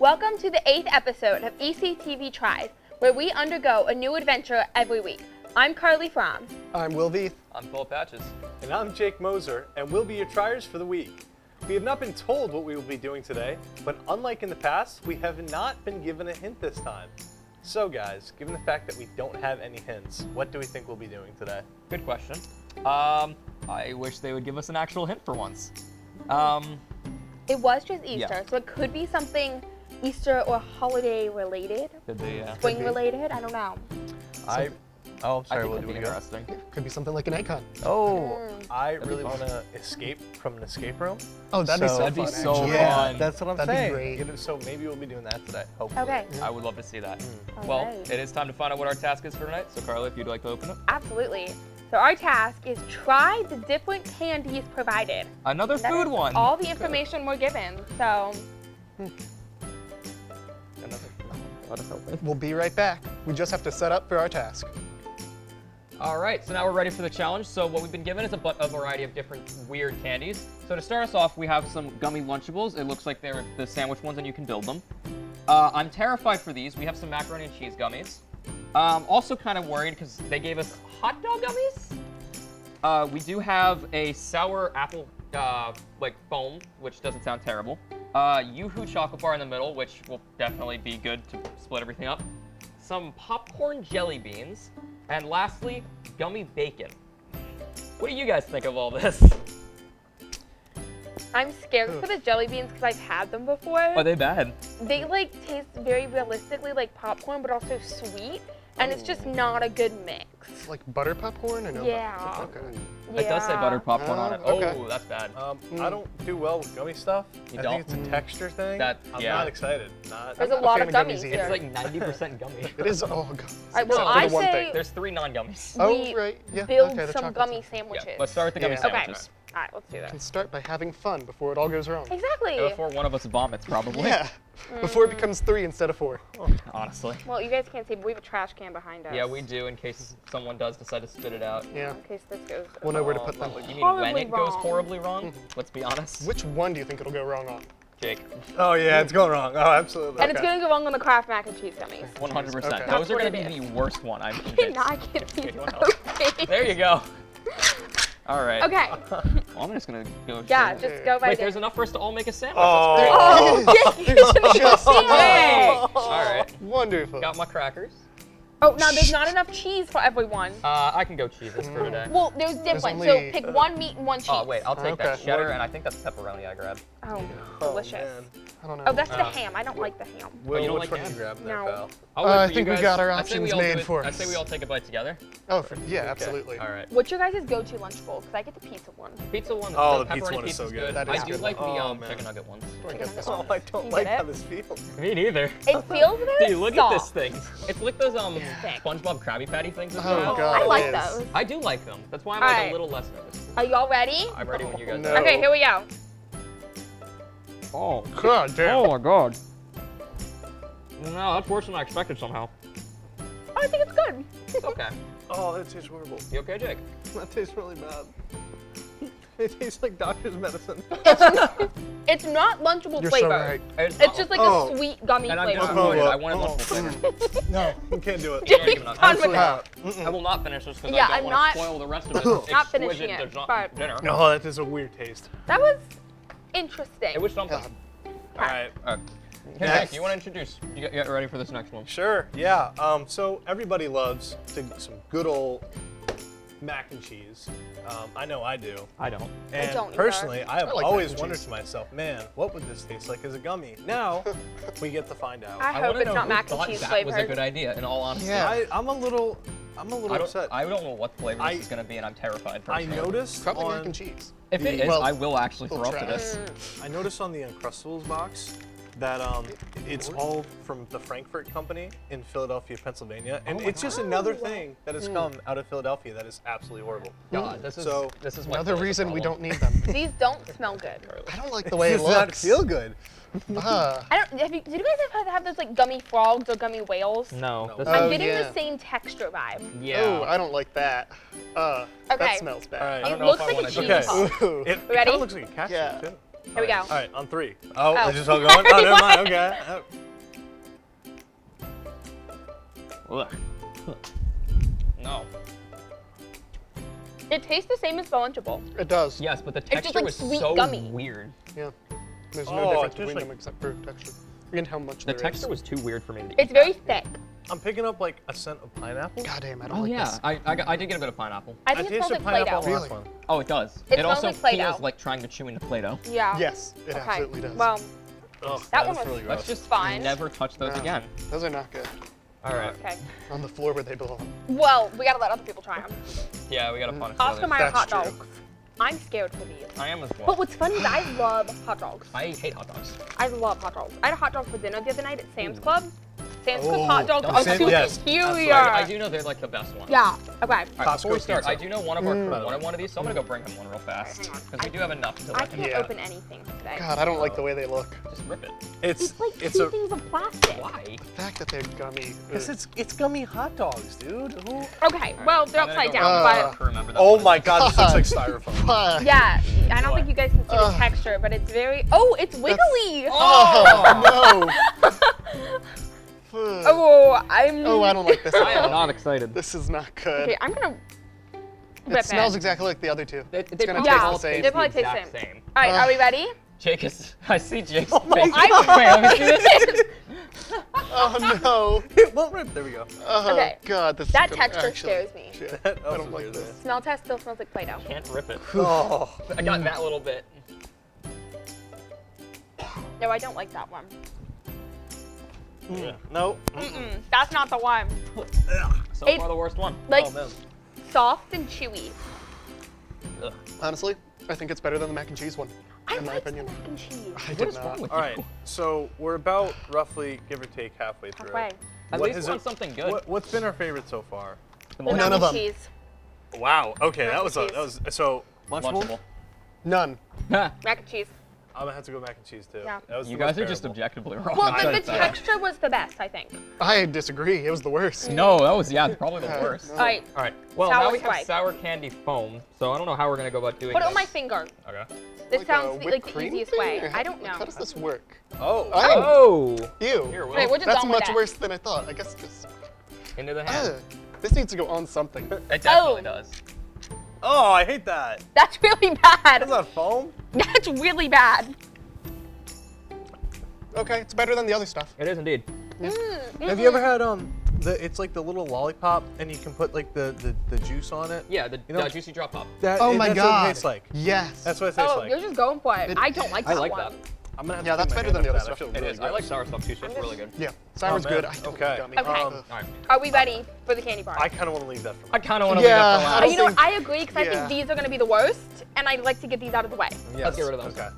Welcome to the 8th episode of ECTV Tries, where we undergo a new adventure every week. I'm Karlie Fromm. I'm Veith. I'm Phillip. And I'm Jake Moser, and we'll be your triers for the week. We have not been told what we will be doing today, but unlike in the past, we have not been given a hint this time. So guys, given the fact that we don't have any hints, what do we think we'll be doing today? Good question. I wish they would give us an actual hint for once. It was just Easter, Yeah. so it could be something Easter or holiday related. Did they? Spring related, I don't know. I'm I sorry, think what that'd do be we go? interesting. Could be something like an egg hunt. Oh, I That'd be really fun. want to escape from an escape room. Oh, that'd be so that'd fun. be so actually. fun. That's what I'm That'd be saying. great. So maybe we'll be doing that today, hopefully. Okay, I would love to see that. All Well, right. it is time to find out what our task is for tonight. So Karlie, if you'd like to open it. absolutely. So our task is try the different candies provided. Another That food is one. all the information we're given, so Let us open. We'll be right back. We just have to set up for our task. All right, so now we're ready for the challenge. So what we've been given is a variety of different weird candies. So to start us off, we have some gummy Lunchables. It looks like they're the sandwich ones and you can build them. I'm terrified for these. We have some macaroni and cheese gummies. Also kind of worried because they gave us hot dog gummies. We do have a sour apple like foam, which doesn't sound terrible. Yoo-hoo chocolate bar in the middle, which will definitely be good to split everything up. Some popcorn jelly beans. And lastly, gummy bacon. What do you guys think of all this? I'm scared for the jelly beans because I've had them before. Are they bad? They like taste very realistically like popcorn, but also sweet, and it's just not a good mix. Like butter popcorn? I know. Yeah. Okay. It does say buttered popcorn on it. okay. Oh, that's bad. I don't do well with gummy stuff. You I don't? think it's a texture thing. That- I'm yeah. not excited. Not. There's I'm a not lot a of fan of gummies gummies here. It's like 90% gummy. It is all gummy. All right, well, Except for I the one say thing. There's 3 non-gummies. Oh, we right. Yeah. build okay, the some chocolate gummy stuff. sandwiches. Yeah, let's start with the gummy Yeah. Okay. sandwiches. All right, let's do We can this. start by having fun before it all goes wrong. Exactly. Before one of us vomits, probably. Yeah. Before it becomes 3 instead of 4. Honestly. Well, you guys can't see, but we have a trash can behind us. Yeah, we do in case someone does decide to spit it out. Yeah. In case this goes. We'll know where to put them. You mean when Horribly it goes wrong. horribly wrong? Let's be honest. Which one do you think it'll go wrong on? Jake. Oh yeah, it's going wrong. Oh, absolutely. And it's gonna go wrong on the Kraft mac and cheese gummies. 100%. Okay. Those are That's what going to it be is. the worst one, I'm I convinced. cannot get these Anyone else? okay. There you go. All right. Okay. Well, I'm just going to go. Yeah, straight- just go right Wait, in. there's enough for us to all make a sandwich. Oh. That's Oh, Jake, you shouldn't Just have seen great. it. All right. Wonderful. Got my crackers. Oh, now there's not enough cheese for everyone. I can go cheeses for today. Well, there's different. only- So pick one meat and one cheese. Oh, wait, I'll take that Okay. cheddar, and I think that's pepperoni I grabbed. Oh, Oh, delicious. man. I don't know. Oh, that's the ham. I don't like the ham. Will, you don't which like one ham? you grabbing there, No. pal? I'll wait I for think you we guys. got our I say we options all do made it- for I say us. we all take a bite together. Oh, yeah, absolutely. All right. What's your guys' go-to lunch bowl? Because I get the pizza one. Pizza one. Oh, the pepperoni pizza one is so pizza's good. That I is do good. like the Oh, man. chicken nugget ones. Do I get this Oh, one? I You don't get like it? how this feels. Me neither. It feels very Dude, look soft. at this thing. It's like those Thick. SpongeBob Krabby Patty things. that Oh, they have. God. I like it is. those. I do like them. That's why I'm All like right. a little less nervous. Are y'all ready? I'm ready when you guys No. are. Okay, here we go. Oh. God damn. Oh my god. No, that's worse than I expected somehow. Oh, I think it's good. It's okay. Oh, that tastes horrible. You okay, Jake? That tastes really bad. It tastes like doctor's medicine. It's not Lunchable You're flavor. so right. It's Just like Oh. a sweet gummy And I'm flavor. disappointed. Oh, I wanted oh. lunchable flavor. No, you can't do it. Jake, Jake's even not- done with Absolutely it. not. I will not finish this because Yeah, I I'm don't want not- to spoil the rest of this Not finishing exquisite it, dessert- but- dinner. No, that is a weird taste. That was interesting. It was something. God. All right. All right. Hey, Next. Jake, you want to introduce? You get ready for this next one. Sure, yeah. So everybody loves some good old mac and cheese. I know I do. I don't. And don't either. personally, I have I like always mac and wondered cheese. to myself, man, what would this taste like as a gummy? Now, we get to find out. I hope wanna it's know not who mac and thought cheese that flavored. was a good idea, in all honesty. Yeah. I'm a little upset. I don't know what flavor I- this is going to be, and I'm terrified. I personally. noticed Probably on mac and cheese. If it is, Well, I will actually throw we'll up to try. this. I noticed on the Uncrustables box that it's all from the Frankfurt company in Philadelphia, Pennsylvania, and my it's just God. another thing that has come out of Philadelphia that is absolutely horrible. God, this is So, my Another biggest reason we problem. don't need them. These don't smell good. I don't like the way it does not looks. feel good. Ah. I don't. Did you guys have those like gummy frogs or gummy whales? No. No. This I'm Oh, getting yeah. the same texture vibe. yeah. Oh, I don't like that. Okay. That smells All bad. right. I don't It know looks if I like a wanna do cheese this. ball. Ooh. It Ready? kind of looks like a catsup Yeah. too. Here we go. All right, on 3. Oh, Oh. it's just all going? Oh, never mind. Okay. Oh. Ugh. No. It tastes the same as the Lunchable. It does. Yes, but the just texture like was sweet so gummy. weird. Yeah. There's Oh, no difference just between like- them except for texture. And how much The there is. texture was too weird for me to eat. It's very thick. I'm picking up like a scent of pineapple. God damn, I don't Oh like yeah, this. I did get a bit of pineapple. I think it smells tasted like Play-Doh. pineapple on the last Really? one. Oh, it does. It smells also like Play-Doh. feels like trying to chew into Play-Doh. Yeah. Yes, it Okay. absolutely does. Well, Ugh, That that's one was- really Let's gross. just Fine. never touch those No, again. Those are not good. All right. okay. On the floor where they belong. Well, we gotta let other people try them. Yeah, we gotta punish Oscar others. Mayer That's hot true. dogs. I'm scared for these. I am as well. But what's funny is I love hot dogs. I hate hot dogs. I love hot dogs. I had a hot dog for dinner the other night at Sam's Club. Sam's Oh, Club hot dogs don't are say- superior. yes, absolutely. I do know they're like the best ones. Yeah. Okay. All right, before we Costco start, pizza. I do know one of our crew Mm. wanted one of these, so I'm gonna go bring him one real fast because we do have enough to I let him. can't Yeah. open anything today. God, I don't like the way they look. Just rip it. It's like it's two a things of plastic. Why? The fact that they're gummy. Because it's gummy hot dogs, dude. Who? Okay. Well, they're I'm gonna upside go down, bring but our crew member that Oh one. my God, this looks like styrofoam. Fuck. yeah, I don't think you guys can see the Ugh. texture, but it's very. Oh, it's wiggly. Oh, no. Oh, I'm. Oh, I don't like this at I am all. not excited. This is not good. Okay, I'm gonna. Rip It smells exactly like the other two. They It's gonna probably taste all the same. They probably the taste exact the same. All right, are we ready? Jake is. I see Jake's face. my God. Wait, let me see this. Oh no. It won't rip. There we go. Oh Okay. God, this That is gonna texture actually- scares me. Shit. That I also don't like scares this. Smell test still smells like Play-Doh. Can't rip it. Oh. I got that little bit. No, I don't like that one. Yeah. No. Mm-mm, that's not the one. So It's- far the worst one. Like Oh, man. soft and chewy. Ugh. Honestly, I think it's better than the mac and cheese one. I in my like the opinion. mac and cheese. I What did is wrong not. with All you? right. So we're about roughly, give or take, halfway through. Halfway. At What least is want it- something good. What's been our favorite so far? The The most mac None and of them. cheese. Wow. Okay, Mac that and was cheese. so Lunchable. Lunchable. None. Mac and cheese. I'm gonna have to go mac and cheese too. Yeah. That was You the guys most are just bearable. objectively wrong. Well, I'm the sorry to say. texture was the best, I think. I disagree. It was the worst. No, that was probably the Yeah, worst. no. All right, All right. Well, Sour now we have Sprite. sour candy foam, so I don't know how we're gonna go about doing put it this. on my finger. Okay. This Like a sounds whipped like the cream easiest thing, way. or I don't like, know. How does this work? Oh. Oh. Ew. Here, Will. Wait, we're just That's done with much that. worse than I thought. I guess just. Into the hand. This needs to go on something. It definitely Oh. does. Oh, I hate that. That's really bad. Is that foam? That's really bad. Okay, it's better than the other stuff. It is indeed. Have you ever had it's like the little lollipop and you can put like the juice on it? Yeah, the You know- juicy drop pop. That, Oh my that's God. what it tastes like. Yes. That's what it tastes Oh, like. you're just going for it. It- I don't like I that like one. that. I'm gonna have Yeah, to that's clean my better than hand the up other for that. I stuff. feel It really is. I like gross. sour stuff too, so it's really good. Yeah, sour's man. good. I don't Okay. like gummy. Okay. All right. Are we ready for the candy bar? I kind of want to leave that for I kind of want to Yeah, leave that I for don't last. You know what? think- I agree because I yeah. think these are going to be the worst, and I'd like to get these out of the way. Yes. get rid of those. Okay.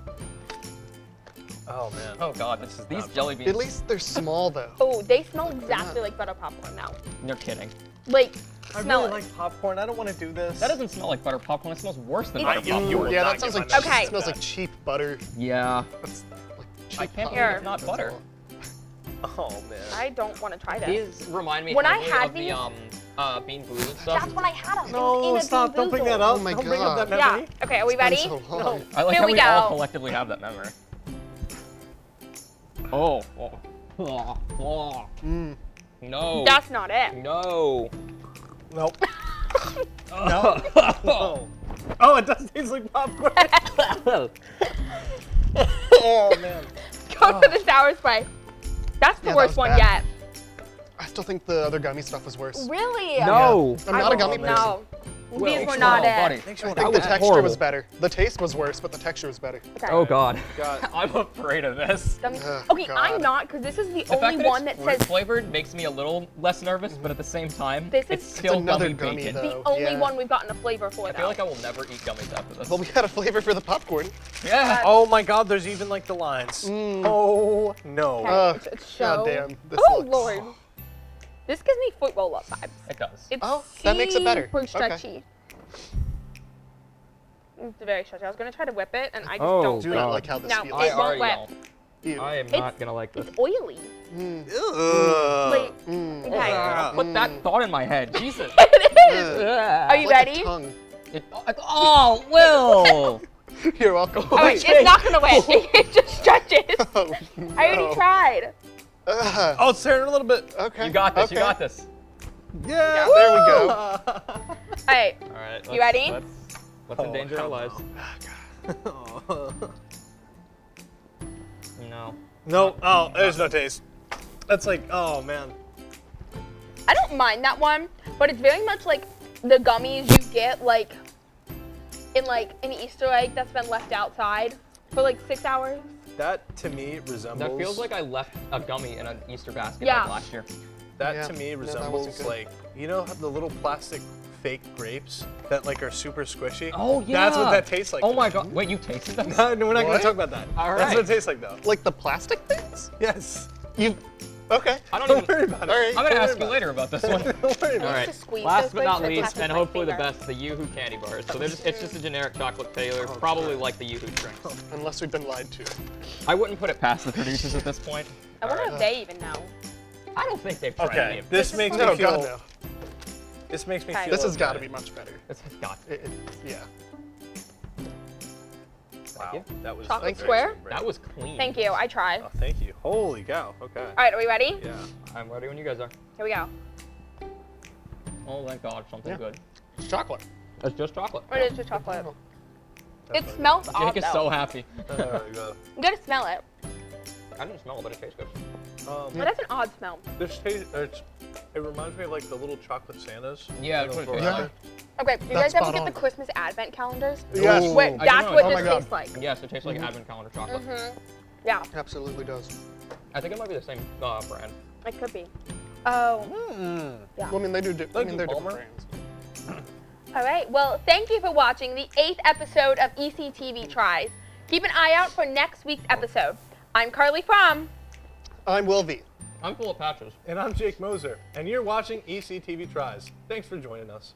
Oh man. Oh god, these jelly beans. At least they're small though. Oh, they smell exactly like butter popcorn now. You're kidding. Like, I smell really it. like popcorn. I don't want to do this. That doesn't smell like butter popcorn. It smells worse than It- butter You popcorn. will Yeah, not that sounds get like my Okay. it smells like cheap butter. Yeah. That's like cheap I can't pop. believe it's not That's butter. all. Oh man. I don't want to try this. These remind me When I heavily had of these- the Bean Boozled stuff. That's when I had them. No, stop! Don't bring that up. Oh my don't bring up that God. Yeah. memory. Okay, are we It's been ready? so long. I like Here how we we all go. collectively have that memory. Oh. No. That's not it. No. Nope. No. Oh. Oh, it does taste like popcorn. Oh man. Go to the sour spray. That's the Yeah, that worst was one bad. yet. I still think the other gummy stuff was worse. Really? No. I'm not a gummy person. No. Will, These were come not on, it. buddy. I That think the was texture horrible. was better. The taste was worse, but the texture was better. Okay. Oh god. God. I'm afraid of this. Okay, God. I'm not, because this is the The only fact that one it's that fruit says flavored makes me a little less nervous, but at the same time, This is- it's It's still another gummy gummy, bacon. though. the only yeah. one we've gotten a flavor for, I though. feel like I will never eat gummies after this. Well, we got a flavor for the popcorn. Yeah. Oh my God, there's even like the lines. Oh no. Okay, it's show. God damn. This Oh, looks... Lord. This gives me foot roll up vibes. It does. It's Oh, that makes it better. super Okay. stretchy. It's very stretchy. I was going to try to whip it, and I just Oh, don't Do whip. not God. like how this No, feels. it I won't already whip. know. Ew. I am It's- not gonna like this. It's oily. Ugh. Like, Mm. okay. Put that thought in my head. Jesus. It is. Ugh. Are you Like a ready? tongue. Oh, Will. You're welcome. All right, it's not gonna win. It just stretches. Oh, I already tried. Oh, it's tearing a little bit. Okay. You got this. Okay. You got this. Yeah. There we go. All right. All right. You ready? Let's endanger our hell lives. no. No. No. Oh, there's no taste. That's like, oh man. I don't mind that one, but it's very much like the gummies you get like in like an Easter egg that's been left outside for like 6 hours. That to me resembles. That feels like I left a gummy in an Easter basket Yeah. like last year. That Yeah. to me No, that resembles wasn't good. like, you know the little plastic fake grapes that like are super squishy? Oh yeah. That's what that tastes like. Oh to my me. god. Wait, you tasted them? No, we're not going What? to talk about that. All That's right. what it tastes like though. Like the plastic things? Yes. You. Okay. I don't Don't even. worry about it. All right. I'm gonna Don't ask worry you about later about this one. Don't worry All about right. to squeeze Last those but not grapes and least, touch and with my hopefully the finger. best, the Yoo-Hoo candy bars. So it's just a generic chocolate flavor, probably like the Yoo-Hoo drinks. Unless we've been lied to. I wouldn't put it past the producers at this point. I wonder if they even know. I don't think they've tried any Okay, of this is makes fun. me No, feel. God, no. This makes me Okay. feel. This has got to okay. be much better. This has got. Yeah. Wow, you. that was Chocolate very square? super That was clean. Thank you. I tried. Oh, thank you. Holy cow. Okay. All right, are we ready? Yeah. I'm ready when you guys are. Here we go. Oh thank God, something Yeah. good. It's chocolate. It's just chocolate. It is just chocolate. It That's smells odd Jake is though. so happy. There we go. You gotta smell it. I didn't smell it, but it tastes good. But that's an odd smell. This taste, it reminds me of like the little chocolate Santas. Yeah, You know, that's what it for- tastes like. Okay, do you That's guys ever spot get on. the Christmas Advent calendars? Yes. Ooh. Wait, I that's know, what oh this my God. tastes like. Yes, it tastes like advent calendar chocolate. Yeah, Absolutely does. I think it might be the same brand. it could be. Oh, Well, I mean, they do. Thank they're you, different Palmer. brands. all right. Well, thank you for watching the 8th episode of ECTV Tries. Keep an eye out for next week's episode. I'm Karlie Fromm. I'm Will Veith. I'm full of patches. And I'm Jake Moser, and you're watching ECTV Tries. Thanks for joining us.